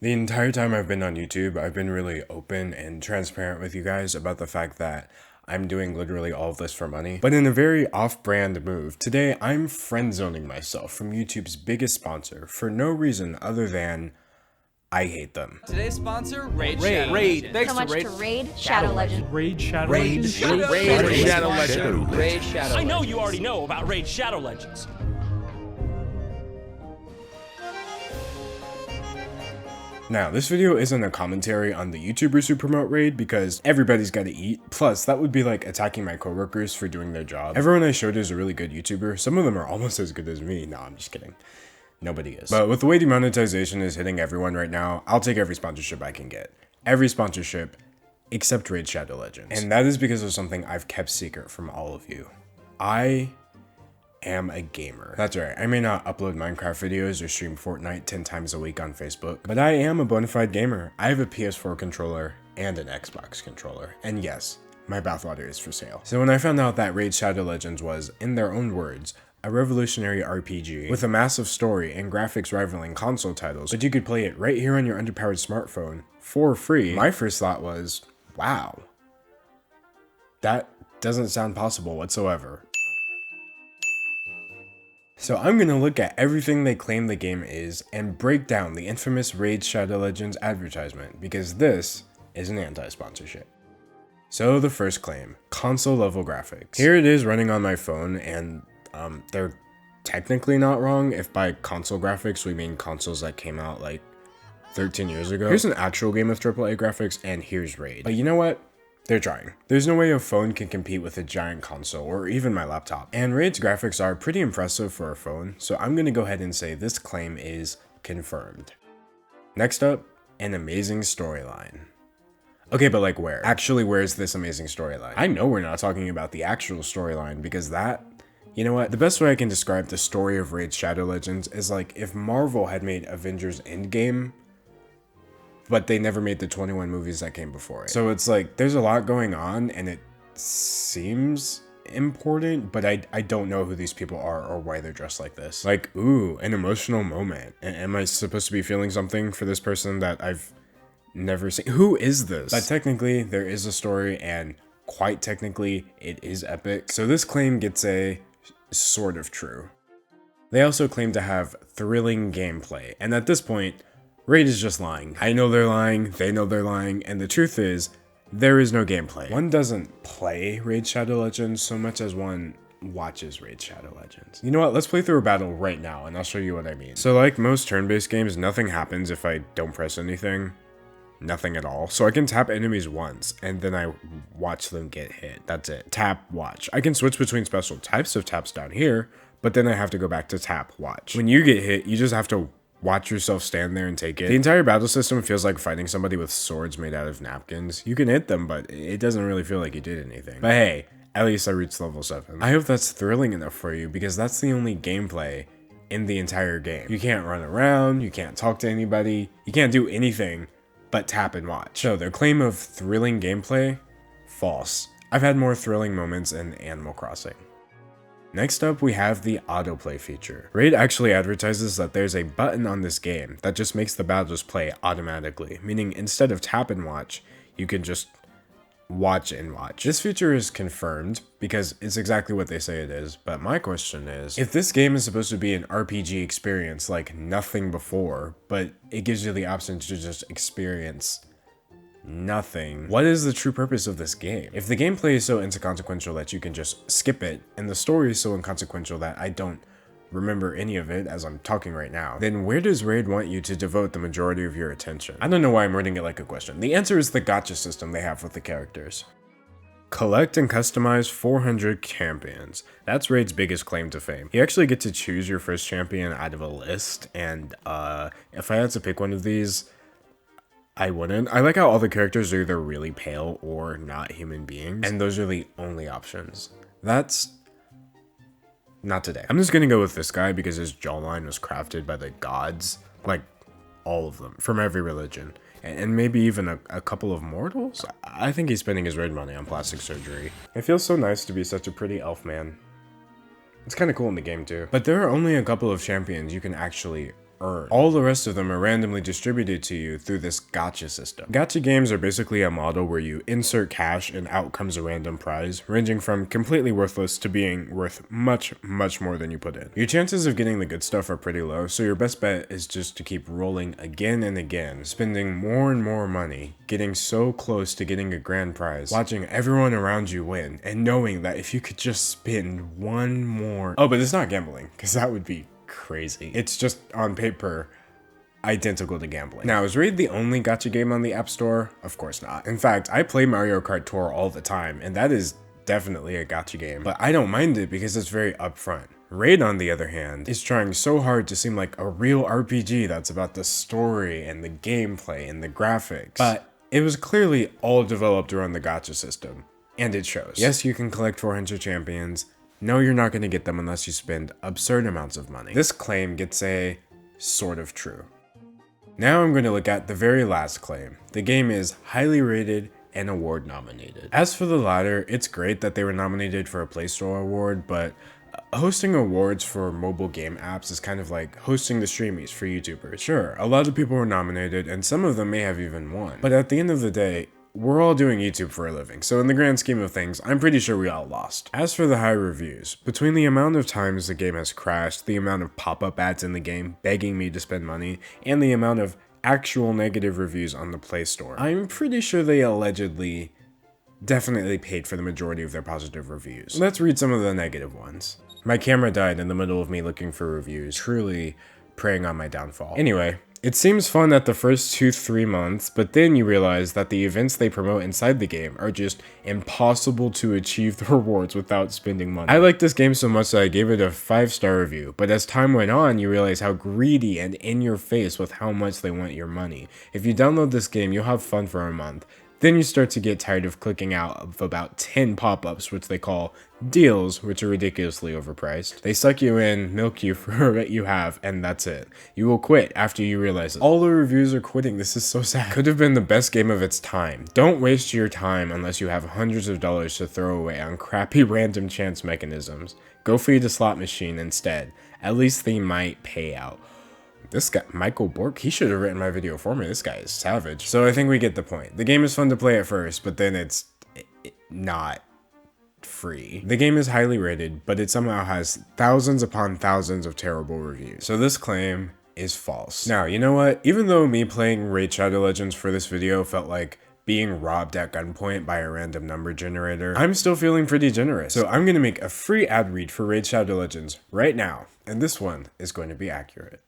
The entire time I've been on YouTube, I've been really open and transparent with you guys about the fact that I'm doing literally all of this for money, but in a very off-brand move. Today, I'm friend-zoning myself from YouTube's biggest sponsor for no reason other than I hate them. Today's sponsor, rAiD. rAiD. Thanks So much to to rAiD, sHadOW Legend. rAiD sHadOW rAiD Legends. sHadOW Legend. rAiD sHadOW I know Legend. you already know about rAiD sHadOW Legends. Now, this video isn't a commentary on the YouTubers who promote rAiD because everybody's gotta eat. Plus, that would be like attacking my coworkers for doing their job. Everyone I showed is a really good YouTuber. Some of them are almost as good as me. No, I'm just kidding. Nobody is. But with the way demonetization is hitting everyone right now, I'll take every sponsorship I can get. Every sponsorship except rAiD sHadOW Legends. And that is because of something I've kept secret from all of you. I am a gamer. That's right, I may not upload Minecraft videos or stream Fortnite 10 times a week on Facebook, but I am a bona fide gamer. I have a PS4 controller and an Xbox controller. And yes, my bathwater is for sale. So when I found out that rAiD sHadOW Legends was, in their own words, a revolutionary RPG with a massive story and graphics rivaling console titles, but you could play it right here on your underpowered smartphone for free, my first thought was, wow, that doesn't sound possible whatsoever. So I'm gonna look at everything they claim the game is and break down the infamous rAiD sHadOW Legends advertisement, because this is an anti-sponsorship. So the first claim, console level graphics. Here it is running on my phone, and they're technically not wrong if by console graphics we mean consoles that came out like 13 years ago. Here's an actual game with AAA graphics, and here's rAiD. But you know what? They're trying. There's no way a phone can compete with a giant console, or even my laptop. And rAiD's graphics are pretty impressive for a phone, so I'm gonna go ahead and say this claim is confirmed. Next up, an amazing storyline. Okay, but like where? Actually, where's this amazing storyline? I know we're not talking about the actual storyline, because that, you know what? The best way I can describe the story of rAiD sHadOW Legends is like if Marvel had made Avengers Endgame, but they never made the 21 movies that came before it. So it's like, there's a lot going on, and it seems important, but I don't know who these people are or why they're dressed like this. Like, ooh, an emotional moment. Am I supposed to be feeling something for this person that I've never seen? Who is this? But technically, there is a story, and quite technically, it is epic. So this claim gets a sort of true. They also claim to have thrilling gameplay, and at this point, rAiD is just lying. I know they're lying, they know they're lying, and the truth is, there is no gameplay. One doesn't play rAiD sHadOW Legends so much as one watches rAiD sHadOW Legends. You know what, let's play through a battle right now, and I'll show you what I mean. So like most turn-based games, nothing happens if I don't press anything. Nothing at all. So I can tap enemies once, and then I watch them get hit. That's it. Tap, watch. I can switch between special types of taps down here, but then I have to go back to tap, watch. When you get hit, you just have to watch yourself stand there and take it. The entire battle system feels like fighting somebody with swords made out of napkins. You can hit them, but it doesn't really feel like you did anything. But hey, at least I reached level 7. I hope that's thrilling enough for you, because that's the only gameplay in the entire game. You can't run around, you can't talk to anybody, you can't do anything but tap and watch. So their claim of thrilling gameplay, false. I've had more thrilling moments in Animal Crossing. Next up, we have the Autoplay feature. rAiD actually advertises that there's a button on this game that just makes the battles play automatically, meaning instead of tap and watch, you can just watch and watch. This feature is confirmed because it's exactly what they say it is, but my question is, if this game is supposed to be an RPG experience like nothing before, but it gives you the option to just experience nothing, what is the true purpose of this game? If the gameplay is so inconsequential that you can just skip it, and the story is so inconsequential that I don't remember any of it as I'm talking right now, then where does rAiD want you to devote the majority of your attention? I don't know why I'm wording it like a question. The answer is the gacha system they have with the characters. Collect and customize 400 champions. That's rAiD's biggest claim to fame. You actually get to choose your first champion out of a list, and if I had to pick one of these, I wouldn't. I like how all the characters are either really pale or not human beings, and those are the only options. That's not today. I'm just gonna go with this guy because his jawline was crafted by the gods, like all of them, from every religion, and maybe even a couple of mortals. I think he's spending his rAiD money on plastic surgery. It feels so nice to be such a pretty elf man. It's kind of cool in the game too. But there are only a couple of champions you can actually earn. All the rest of them are randomly distributed to you through this gacha system. Gacha games are basically a model where you insert cash and out comes a random prize, ranging from completely worthless to being worth much, much more than you put in. Your chances of getting the good stuff are pretty low, so your best bet is just to keep rolling again and again, spending more and more money, getting so close to getting a grand prize, watching everyone around you win, and knowing that if you could just spend one more... Oh, but it's not gambling, because that would be crazy. It's just on paper identical to gambling. Now, is rAiD the only gacha game on the App Store? Of course not. In fact, I play Mario Kart Tour all the time, and that is definitely a gacha game, but I don't mind it because it's very upfront. rAiD, on the other hand, is trying so hard to seem like a real RPG that's about the story and the gameplay and the graphics, but it was clearly all developed around the gacha system, and it shows. Yes, you can collect 400 champions. No, you're not going to get them unless you spend absurd amounts of money. This claim gets a sort of true. Now I'm going to look at the very last claim. The game is highly rated and award nominated. As for the latter, it's great that they were nominated for a Play Store award, but hosting awards for mobile game apps is kind of like hosting the streamies for YouTubers. Sure, a lot of people were nominated and some of them may have even won, but at the end of the day, we're all doing YouTube for a living, so in the grand scheme of things, I'm pretty sure we all lost. As for the high reviews, between the amount of times the game has crashed, the amount of pop-up ads in the game begging me to spend money, and the amount of actual negative reviews on the Play Store, I'm pretty sure they allegedly definitely paid for the majority of their positive reviews. Let's read some of the negative ones. My camera died in the middle of me looking for reviews, truly preying on my downfall. Anyway, it seems fun at the first 2-3 months, but then you realize that the events they promote inside the game are just impossible to achieve the rewards without spending money. I like this game so much that I gave it a 5-star review, but as time went on, you realize how greedy and in your face with how much they want your money. If you download this game, you'll have fun for a month. Then you start to get tired of clicking out of about 10 pop-ups, which they call deals, which are ridiculously overpriced. They suck you in, milk you for what you have, and that's it. You will quit after you realize it. All the reviews are quitting. This is so sad. Could have been the best game of its time. Don't waste your time unless you have hundreds of dollars to throw away on crappy random chance mechanisms. Go feed a slot machine instead. At least they might pay out. This guy, Michael Bork, he should have written my video for me. This guy is savage. So I think we get the point. The game is fun to play at first, but then it's not free. The game is highly rated, but it somehow has thousands upon thousands of terrible reviews. So this claim is false. Now, you know what? Even though me playing rAiD Shadow Legends for this video felt like being robbed at gunpoint by a random number generator, I'm still feeling pretty generous. So I'm going to make a free ad read for rAiD Shadow Legends right now, and this one is going to be accurate.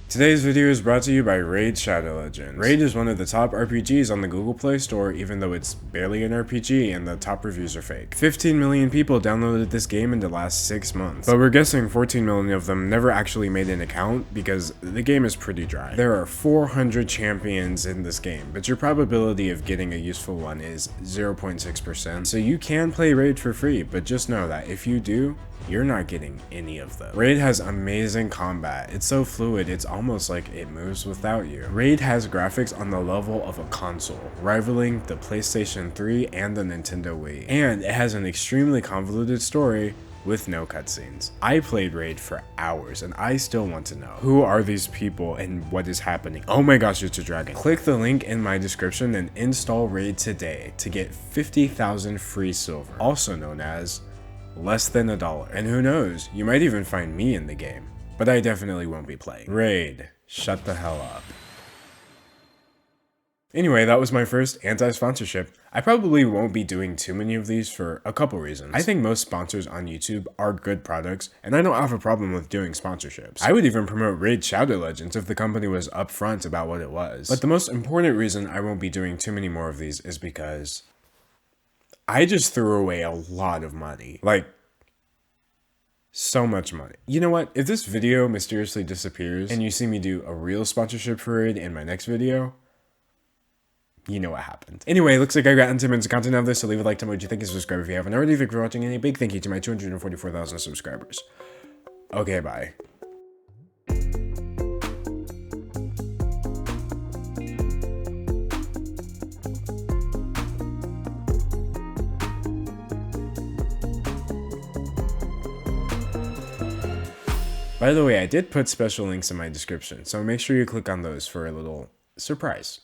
Today's video is brought to you by rAiD Shadow Legends. rAiD is one of the top RPGs on the Google Play Store, even though it's barely an RPG and the top reviews are fake. 15 million people downloaded this game in the last 6 months, but we're guessing 14 million of them never actually made an account because the game is pretty dry. There are 400 champions in this game, but your probability of getting a useful one is 0.6%. So you can play rAiD for free, but just know that if you do, you're not getting any of them. rAiD has amazing combat. It's so fluid, it's almost like it moves without you. rAiD has graphics on the level of a console, rivaling the PlayStation 3 and the Nintendo Wii. And it has an extremely convoluted story with no cutscenes. I played rAiD for hours and I still want to know, who are these people and what is happening? Oh my gosh, it's a dragon. Click the link in my description and install rAiD today to get 50,000 free silver, also known as less than $1. And who knows, you might even find me in the game, but I definitely won't be playing. rAiD, shut the hell up. Anyway, that was my first anti-sponsorship. I probably won't be doing too many of these for a couple reasons. I think most sponsors on YouTube are good products, and I don't have a problem with doing sponsorships. I would even promote rAiD Shadow Legends if the company was upfront about what it was. But the most important reason I won't be doing too many more of these is because I just threw away a lot of money. Like, so much money. You know what? If this video mysteriously disappears and you see me do a real sponsorship for rAiD in my next video, you know what happened. Anyway, looks like I got 10 minutes of content out of this, so leave a like, tell me what you think, and subscribe if you haven't already. Thank you for watching, and a big thank you to my 244,000 subscribers. Okay, bye. By the way, I did put special links in my description, so make sure you click on those for a little surprise.